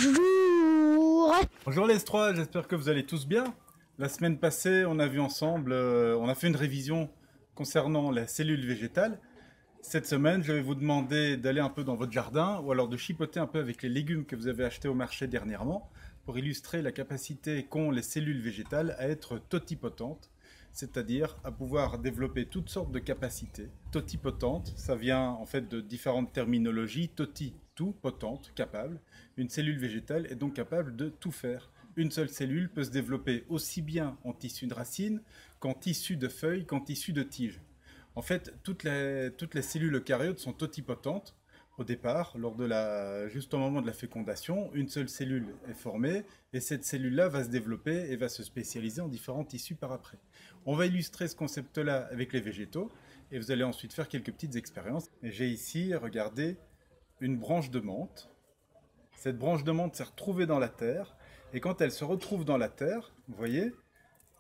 Bonjour. Bonjour les S3, j'espère que vous allez tous bien. La semaine passée, on a vu ensemble, on a fait une révision concernant la cellule végétale. Cette semaine, je vais vous demander d'aller un peu dans votre jardin ou alors de chipoter un peu avec les légumes que vous avez achetés au marché dernièrement pour illustrer la capacité qu'ont les cellules végétales à être totipotentes, c'est-à-dire à pouvoir développer toutes sortes de capacités. Totipotente, ça vient en fait de différentes terminologies. Toti, tout, potente, capable. Une cellule végétale est donc capable de tout faire. Une seule cellule peut se développer aussi bien en tissu de racines qu'en tissu de feuilles, qu'en tissu de tiges. En fait, toutes les cellules eucaryotes sont totipotentes. Au départ, juste au moment de la fécondation, une seule cellule est formée et cette cellule-là va se développer et va se spécialiser en différents tissus par après. On va illustrer ce concept-là avec les végétaux et vous allez ensuite faire quelques petites expériences. J'ai ici, regardez, une branche de menthe. Cette branche de menthe s'est retrouvée dans la terre et quand elle se retrouve dans la terre, vous voyez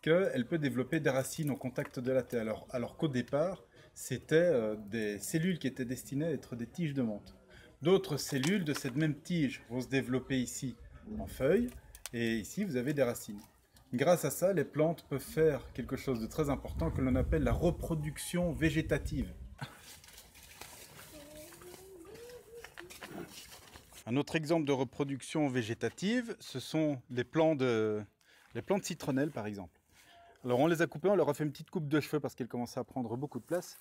qu'elle peut développer des racines au contact de la terre, alors qu'au départ, c'était des cellules qui étaient destinées à être des tiges de menthe. D'autres cellules de cette même tige vont se développer ici en feuilles, et ici vous avez des racines. Grâce à ça, les plantes peuvent faire quelque chose de très important que l'on appelle la reproduction végétative. Un autre exemple de reproduction végétative, ce sont les plants de citronnelle par exemple. Alors on les a coupés, on leur a fait une petite coupe de cheveux parce qu'elles commençaient à prendre beaucoup de place.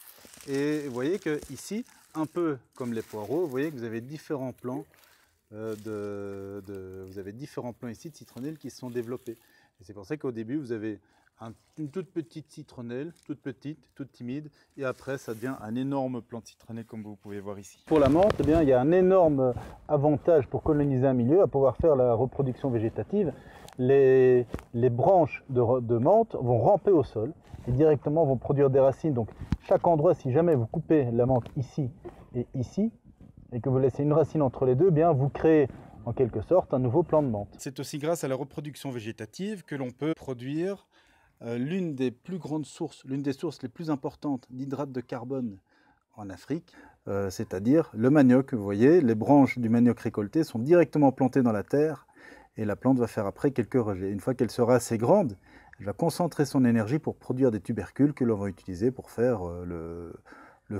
Et vous voyez que ici, un peu comme les poireaux, vous voyez que vous avez différents plants ici de citronnelle qui se sont développés. Et c'est pour ça qu'au début vous avez une toute petite citronnelle, toute petite, toute timide, et après ça devient un énorme plant de citronnelle comme vous pouvez voir ici. Pour la menthe, eh bien, il y a un énorme avantage pour coloniser un milieu, à pouvoir faire la reproduction végétative. Les branches de menthe vont ramper au sol et directement vont produire des racines. Donc chaque endroit, si jamais vous coupez la menthe ici et que vous laissez une racine entre les deux, eh bien vous créez en quelque sorte un nouveau plant de menthe. C'est aussi grâce à la reproduction végétative que l'on peut produire l'une des sources les plus importantes d'hydrate de carbone en Afrique, c'est-à-dire le manioc. Vous voyez, les branches du manioc récolté sont directement plantées dans la terre et la plante va faire après quelques rejets. Une fois qu'elle sera assez grande, elle va concentrer son énergie pour produire des tubercules que l'on va utiliser pour faire le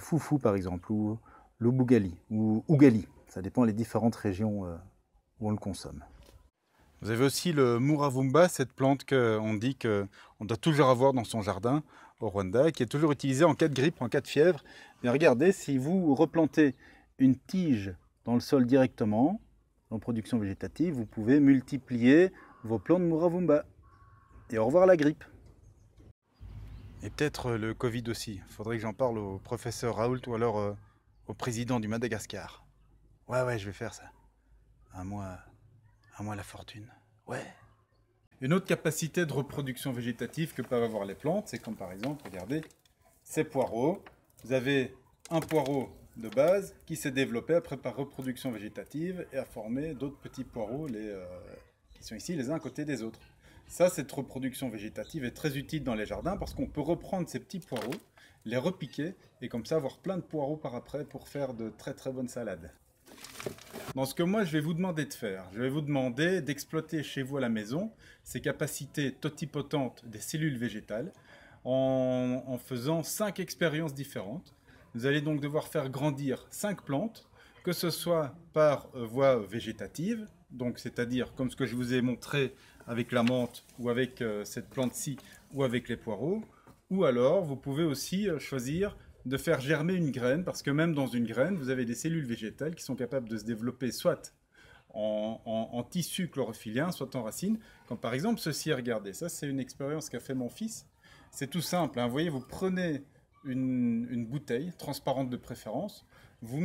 foufou par exemple, ou le bougali, ou ougali. Ça dépend des différentes régions où on le consomme. Vous avez aussi le muravumba, cette plante qu'on dit qu'on doit toujours avoir dans son jardin au Rwanda, qui est toujours utilisée en cas de grippe, en cas de fièvre. Mais regardez, si vous replantez une tige dans le sol directement, en production végétative, vous pouvez multiplier vos plants de muravumba. Et au revoir la grippe. Et peut-être le Covid aussi. Il faudrait que j'en parle au professeur Raoult ou alors au président du Madagascar. Ouais, je vais faire ça. À moi la fortune. Ouais. Une autre capacité de reproduction végétative que peuvent avoir les plantes, c'est comme par exemple, regardez, ces poireaux. Vous avez un poireau de base qui s'est développé après par reproduction végétative et a formé d'autres petits poireaux qui sont ici les uns à côté des autres. Ça, cette reproduction végétative est très utile dans les jardins parce qu'on peut reprendre ces petits poireaux, les repiquer et comme ça avoir plein de poireaux par après pour faire de très très bonnes salades. Dans ce que moi je vais vous demander de faire, je vais vous demander d'exploiter chez vous à la maison ces capacités totipotentes des cellules végétales en faisant 5 expériences différentes. Vous allez donc devoir faire grandir 5 plantes, que ce soit par voie végétative, donc c'est-à-dire comme ce que je vous ai montré avec la menthe ou avec cette plante-ci ou avec les poireaux, ou alors vous pouvez aussi choisir de faire germer une graine, parce que même dans une graine, vous avez des cellules végétales qui sont capables de se développer soit en tissu chlorophyllien, soit en racine, comme par exemple ceci, regardez, ça c'est une expérience qu'a fait mon fils. C'est tout simple, hein. Vous voyez, vous prenez une bouteille, transparente de préférence, vous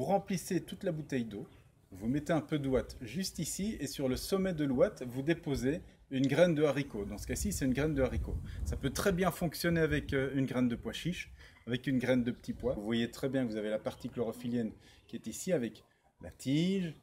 remplissez toute la bouteille d'eau, vous mettez un peu d'ouate juste ici, et sur le sommet de l'ouate, vous déposez une graine de haricot. Dans ce cas-ci, c'est une graine de haricot. Ça peut très bien fonctionner avec une graine de pois chiche, avec une graine de petit pois. Vous voyez très bien que vous avez la partie chlorophyllienne qui est ici avec la tige,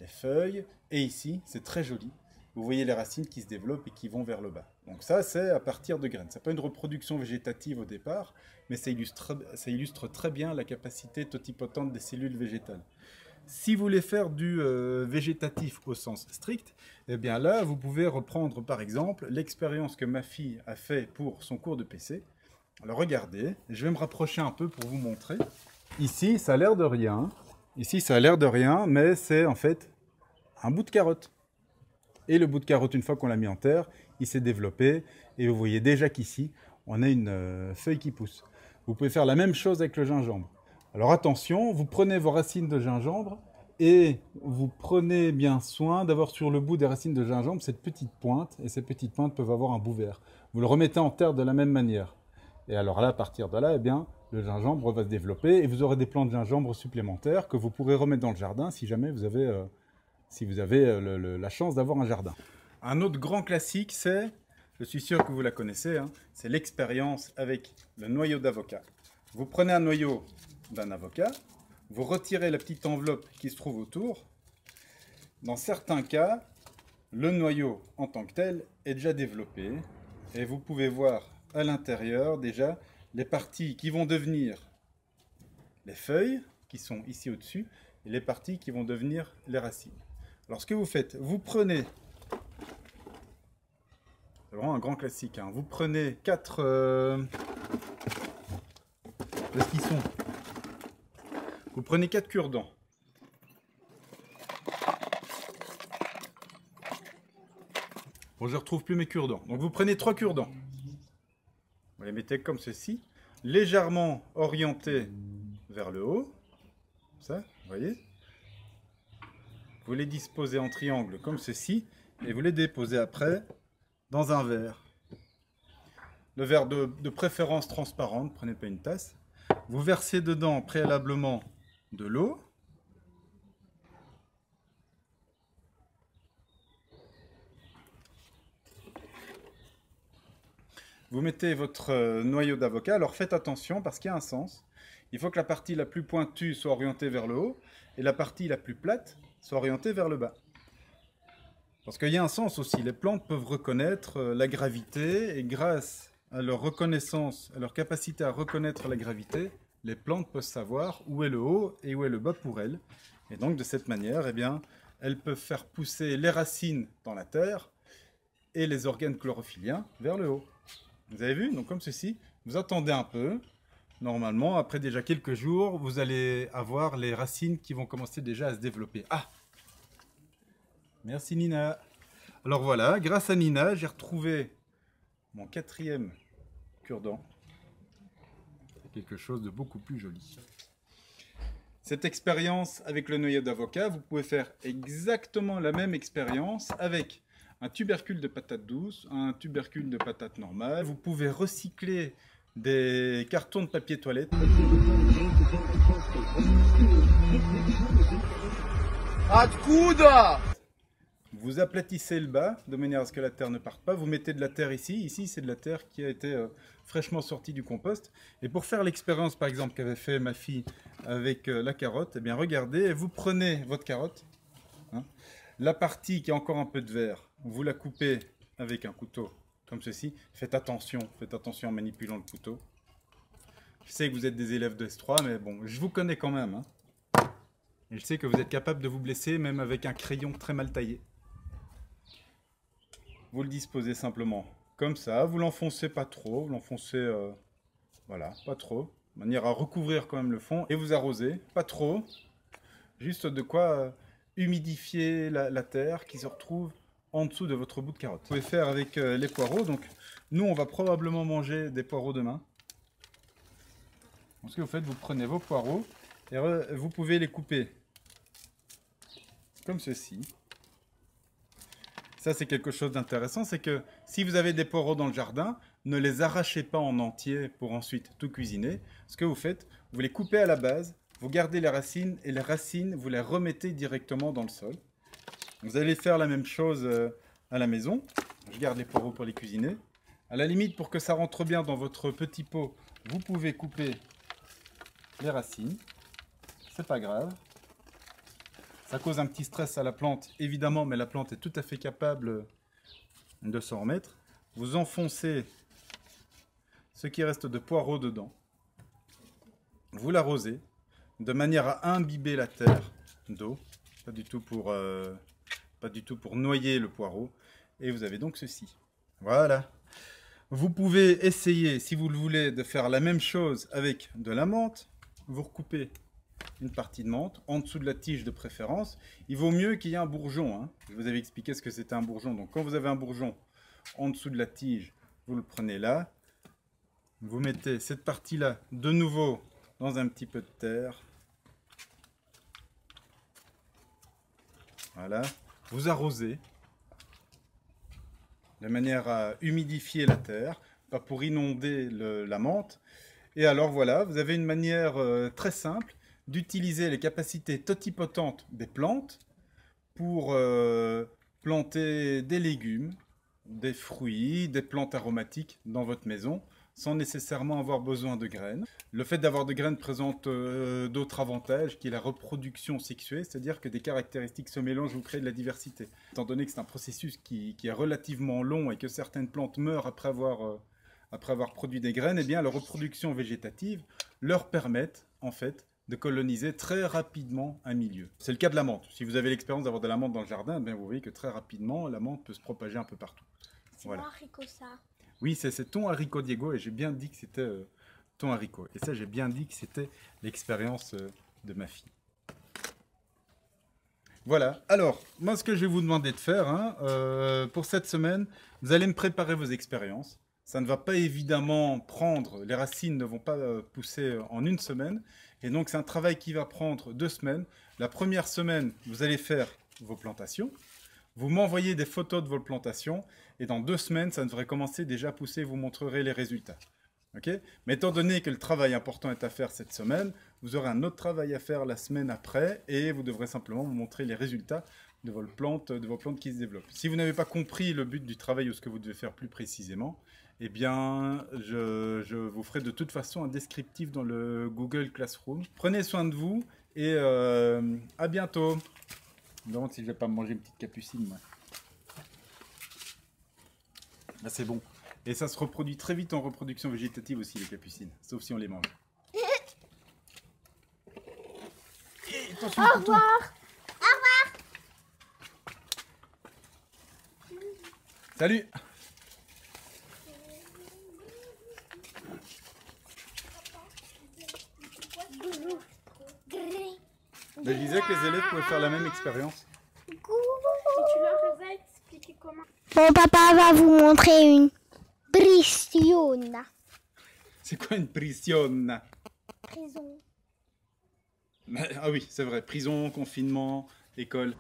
les feuilles, et ici, c'est très joli. Vous voyez les racines qui se développent et qui vont vers le bas. Donc ça, c'est à partir de graines. Ça peut être une reproduction végétative au départ, mais ça illustre très bien la capacité totipotente des cellules végétales. Si vous voulez faire du végétatif au sens strict, eh bien là, vous pouvez reprendre par exemple l'expérience que ma fille a fait pour son cours de PC. Alors regardez, je vais me rapprocher un peu pour vous montrer. Ici, ça a l'air de rien. Ici, ça a l'air de rien, mais c'est en fait un bout de carotte. Et le bout de carotte, une fois qu'on l'a mis en terre, il s'est développé. Et vous voyez déjà qu'ici, on a une feuille qui pousse. Vous pouvez faire la même chose avec le gingembre. Alors attention, vous prenez vos racines de gingembre et vous prenez bien soin d'avoir sur le bout des racines de gingembre cette petite pointe. Et ces petites pointes peuvent avoir un bout vert. Vous le remettez en terre de la même manière. Et alors là, à partir de là, eh bien, le gingembre va se développer et vous aurez des plants de gingembre supplémentaires que vous pourrez remettre dans le jardin si jamais vous avez, la chance d'avoir un jardin. Un autre grand classique, c'est, je suis sûr que vous la connaissez, hein, c'est l'expérience avec le noyau d'avocat. Vous prenez un noyau d'un avocat, vous retirez la petite enveloppe qui se trouve autour. Dans certains cas, le noyau en tant que tel est déjà développé et vous pouvez voir à l'intérieur déjà les parties qui vont devenir les feuilles qui sont ici au-dessus et les parties qui vont devenir les racines. Alors ce que vous faites, vous prenez, c'est vraiment un grand classique, hein, vous prenez 4 vous prenez 4 cure-dents. Bon, je ne retrouve plus mes cure-dents. Donc vous prenez 3 cure-dents. Vous les mettez comme ceci, légèrement orientés vers le haut. Ça, vous voyez. Vous les disposez en triangle comme ceci et vous les déposez après dans un verre. Le verre de préférence transparent, ne prenez pas une tasse. Vous versez dedans préalablement de l'eau. Vous mettez votre noyau d'avocat. Alors faites attention parce qu'il y a un sens. Il faut que la partie la plus pointue soit orientée vers le haut et la partie la plus plate soit orientée vers le bas. Parce qu'il y a un sens aussi. Les plantes peuvent reconnaître la gravité et grâce à leur reconnaissance, à leur capacité à reconnaître la gravité, les plantes peuvent savoir où est le haut et où est le bas pour elles. Et donc de cette manière, eh bien, elles peuvent faire pousser les racines dans la terre et les organes chlorophylliens vers le haut. Vous avez vu? Donc comme ceci, vous attendez un peu. Normalement, après déjà quelques jours, vous allez avoir les racines qui vont commencer déjà à se développer. Ah! Merci Nina. Alors voilà, grâce à Nina, j'ai retrouvé mon 4e cure-dent. C'est quelque chose de beaucoup plus joli. Cette expérience avec le noyau d'avocat, vous pouvez faire exactement la même expérience avec un tubercule de patate douce, un tubercule de patate normale. Vous pouvez recycler des cartons de papier toilette. À de coude! Vous aplatissez le bas de manière à ce que la terre ne parte pas. Vous mettez de la terre ici. Ici, c'est de la terre qui a été fraîchement sortie du compost. Et pour faire l'expérience, par exemple, qu'avait fait ma fille avec la carotte, eh bien, regardez, vous prenez votre carotte, hein, la partie qui a encore un peu de verre, vous la coupez avec un couteau, comme ceci. Faites attention en manipulant le couteau. Je sais que vous êtes des élèves de S3, mais bon, je vous connais quand même. Hein. Et je sais que vous êtes capable de vous blesser, même avec un crayon très mal taillé. Vous le disposez simplement comme ça, vous l'enfoncez pas trop, vous l'enfoncez, voilà, pas trop, de manière à recouvrir quand même le fond, et vous arrosez, pas trop, juste de quoi humidifier la terre qui se retrouve en dessous de votre bout de carotte. Vous pouvez faire avec les poireaux, donc nous on va probablement manger des poireaux demain. Donc, ce que vous faites, vous prenez vos poireaux, et vous pouvez les couper comme ceci. Ça, c'est quelque chose d'intéressant, c'est que si vous avez des poireaux dans le jardin, ne les arrachez pas en entier pour ensuite tout cuisiner. Ce que vous faites, vous les coupez à la base, vous gardez les racines, et les racines, vous les remettez directement dans le sol. Vous allez faire la même chose à la maison. Je garde les poireaux pour les cuisiner. À la limite, pour que ça rentre bien dans votre petit pot, vous pouvez couper les racines. C'est pas grave. Ça cause un petit stress à la plante, évidemment, mais la plante est tout à fait capable de s'en remettre. Vous enfoncez ce qui reste de poireaux dedans. Vous l'arrosez de manière à imbiber la terre d'eau, pas du tout pour noyer le poireau. Et vous avez donc ceci. Voilà. Vous pouvez essayer, si vous le voulez, de faire la même chose avec de la menthe. Vous recoupez une partie de menthe, en dessous de la tige de préférence. Il vaut mieux qu'il y ait un bourgeon, hein. Je vous avais expliqué ce que c'était un bourgeon. Donc quand vous avez un bourgeon en dessous de la tige, vous le prenez là. Vous mettez cette partie-là de nouveau dans un petit peu de terre. Voilà. Vous arrosez de manière à humidifier la terre, pas pour inonder la menthe. Et alors voilà, vous avez une manière très simple d'utiliser les capacités totipotentes des plantes pour planter des légumes, des fruits, des plantes aromatiques dans votre maison, sans nécessairement avoir besoin de graines. Le fait d'avoir de graines présente d'autres avantages, qui est la reproduction sexuée, c'est-à-dire que des caractéristiques se mélangent, vous créez de la diversité. Étant donné que c'est un processus qui est relativement long et que certaines plantes meurent après avoir produit des graines, eh bien la reproduction végétative leur permet en fait de coloniser très rapidement un milieu. C'est le cas de la menthe. Si vous avez l'expérience d'avoir de la menthe dans le jardin, eh bien vous voyez que très rapidement la menthe peut se propager un peu partout. C'est voilà. moi, haricot, ça. Oui, c'est ton haricot, Diego, et j'ai bien dit que c'était ton haricot. Et ça, j'ai bien dit que c'était l'expérience de ma fille. Voilà. Alors, moi, ce que je vais vous demander de faire, hein, pour cette semaine, vous allez me préparer vos expériences. Ça ne va pas évidemment prendre, les racines ne vont pas pousser en une semaine. Et donc, c'est un travail qui va prendre 2 semaines. La première semaine, vous allez faire vos plantations. Vous m'envoyez des photos de vos plantations et dans 2 semaines, ça devrait commencer déjà à pousser, vous montrerez les résultats. Okay. Mais étant donné que le travail important est à faire cette semaine, vous aurez un autre travail à faire la semaine après et vous devrez simplement me montrer les résultats de vos plantes qui se développent. Si vous n'avez pas compris le but du travail ou ce que vous devez faire plus précisément, eh bien, je vous ferai de toute façon un descriptif dans le Google Classroom. Prenez soin de vous et à bientôt. Je me demande si je vais pas me manger une petite capucine, moi. Là, c'est bon. Et ça se reproduit très vite en reproduction végétative aussi, les capucines. Sauf si on les mange. Et attention, Au revoir. Salut. Ben, je disais que les élèves pouvaient faire la même expérience. Et tu leur as expliqué comment? Mon papa va vous montrer une prisione. C'est quoi une prisione? Prison. Ah oui, c'est vrai. Prison, confinement, école.